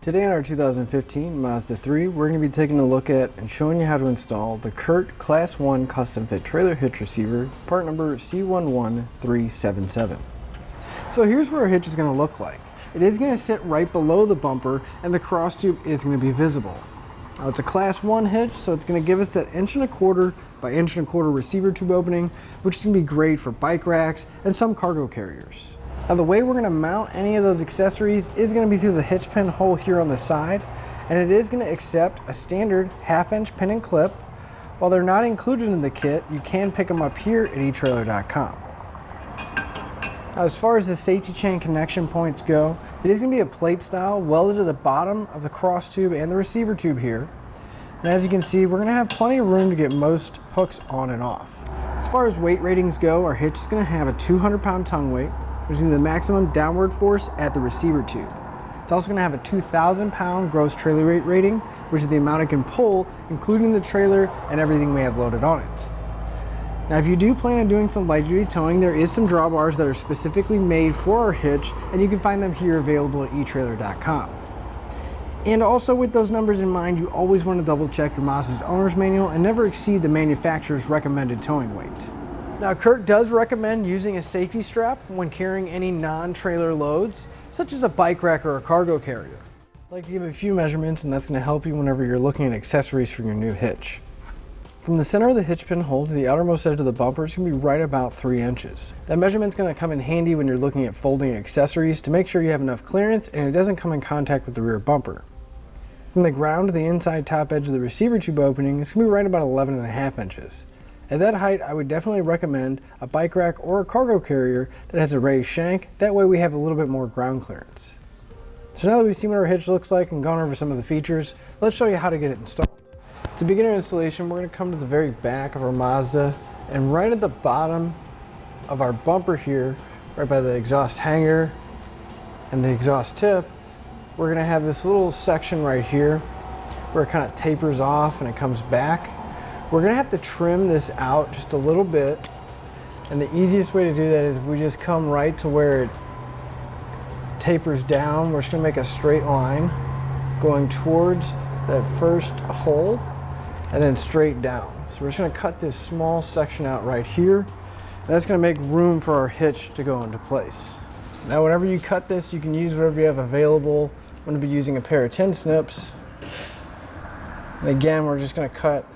Today on our 2015 Mazda 3, we're going to be taking a look at and showing you how to install the CURT Class I custom fit trailer hitch receiver, part number C11377. So here's what our hitch is going to look like. It is going to sit right below the bumper and the cross tube is going to be visible. Now it's a Class I hitch, so it's going to give us that 1.25" by 1.25" receiver tube opening, which is going to be great for bike racks and some cargo carriers. Now the way we're going to mount any of those accessories is going to be through the hitch pin hole here on the side, and it is going to accept a standard 1/2" pin and clip. While they're not included in the kit, you can pick them up here at etrailer.com. Now as far as the safety chain connection points go, it is going to be a plate style welded to the bottom of the cross tube and the receiver tube here. And as you can see, we're going to have plenty of room to get most hooks on and off. As far as weight ratings go, our hitch is going to have a 200-pound tongue weight, which is going to be the maximum downward force at the receiver tube. It's also going to have a 2,000-pound gross trailer weight rating, which is the amount it can pull, including the trailer and everything we have loaded on it. Now, if you do plan on doing some light-duty towing, there is some drawbars that are specifically made for our hitch, and you can find them here available at etrailer.com. And also, with those numbers in mind, you always want to double-check your Mazda's owner's manual and never exceed the manufacturer's recommended towing weight. Now, CURT does recommend using a safety strap when carrying any non-trailer loads, such as a bike rack or a cargo carrier. I'd like to give a few measurements, and that's going to help you whenever you're looking at accessories for your new hitch. From the center of the hitch pin hole to the outermost edge of the bumper is going to be right about 3 inches. That measurement's going to come in handy when you're looking at folding accessories to make sure you have enough clearance and it doesn't come in contact with the rear bumper. From the ground to the inside top edge of the receiver tube opening is going to be right about 11.5 inches. At that height, I would definitely recommend a bike rack or a cargo carrier that has a raised shank. That way we have a little bit more ground clearance. So now that we've seen what our hitch looks like and gone over some of the features, let's show you how to get it installed. To begin our installation, we're going to come to the very back of our Mazda, and right at the bottom of our bumper here, right by the exhaust hanger and the exhaust tip, we're going to have this little section right here where it kind of tapers off and it comes back. We're going to have to trim this out just a little bit, and the easiest way to do that is if we just come right to where it tapers down. We're just going to make a straight line going towards that first hole and then straight down. So we're just going to cut this small section out right here. That's going to make room for our hitch to go into place. Now whenever you cut this, you can use whatever you have available. I'm going to be using a pair of 10 snips. And again, we're just going to cut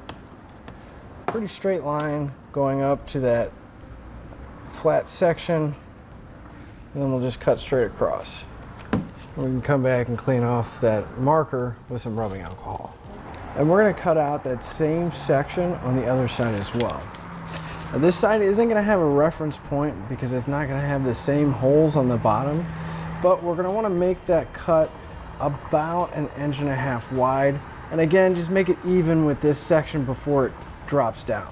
pretty straight line going up to that flat section, and then we'll just cut straight across. We can come back and clean off that marker with some rubbing alcohol. And we're going to cut out that same section on the other side as well. Now this side isn't going to have a reference point because it's not going to have the same holes on the bottom, but we're going to want to make that cut about 1.5 inches wide, and again just make it even with this section before it drops down.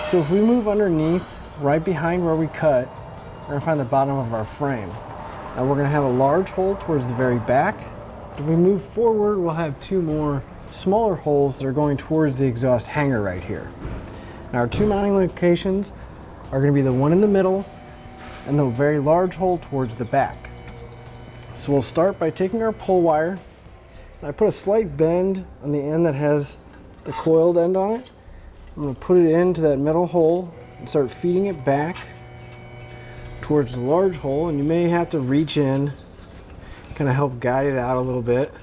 So if we move underneath, right behind where we cut, we're going to find the bottom of our frame. Now we're going to have a large hole towards the very back. If we move forward, we'll have 2 more smaller holes that are going towards the exhaust hanger right here. Now our 2 mounting locations are going to be the one in the middle and the very large hole towards the back. So we'll start by taking our pull wire, and I put a slight bend on the end that has the coiled end on it. I'm going to put it into that middle hole and start feeding it back towards the large hole, and you may have to reach in, kind of help guide it out a little bit.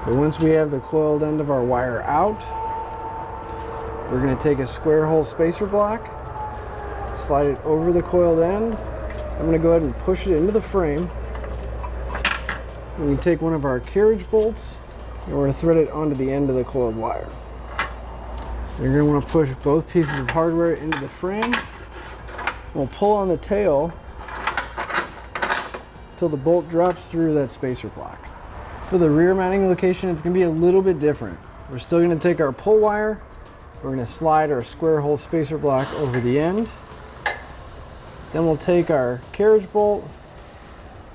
But once we have the coiled end of our wire out, we're going to take a square hole spacer block, slide it over the coiled end. I'm going to go ahead and push it into the frame. And we take one of our carriage bolts and we're going to thread it onto the end of the coiled wire. You're going to want to push both pieces of hardware into the frame. We'll pull on the tail until the bolt drops through that spacer block. For the rear mounting location, it's going to be a little bit different. We're still going to take our pull wire, we're going to slide our square hole spacer block over the end. Then we'll take our carriage bolt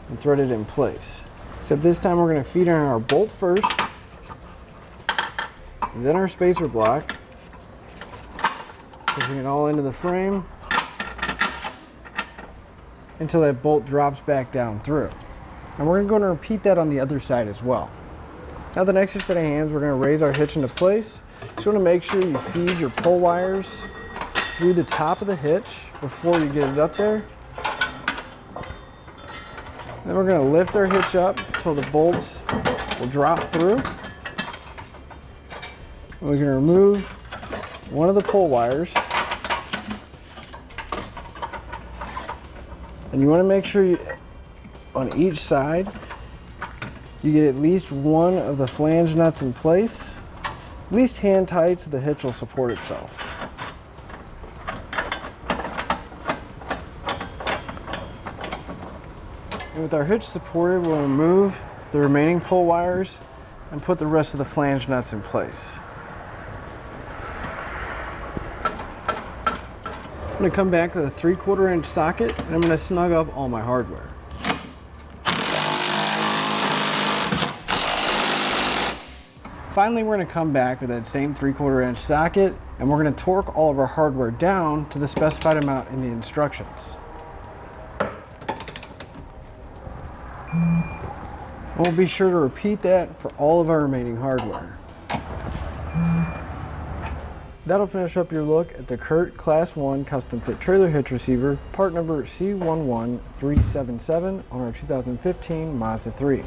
and thread it in place. Except this time we're going to feed in our bolt first, then our spacer block, pushing it all into the frame until that bolt drops back down through. And we're going to repeat that on the other side as well. Now the next set of hands, we're going to raise our hitch into place. Just want to make sure you feed your pull wires through the top of the hitch before you get it up there. Then we're going to lift our hitch up until the bolts will drop through. And we're going to remove one of the pull wires. And you want to make sure you, on each side, you get at least one of the flange nuts in place, at least hand tight so the hitch will support itself. And with our hitch supported, we'll remove the remaining pull wires and put the rest of the flange nuts in place. I'm going to come back to the 3/4 inch socket and I'm going to snug up all my hardware. Finally, we're going to come back with that same 3/4 inch socket and we're going to torque all of our hardware down to the specified amount in the instructions. We'll be sure to repeat that for all of our remaining hardware. That'll finish up your look at the CURT Class I custom fit trailer hitch receiver, part number C11377 on our 2015 Mazda 3.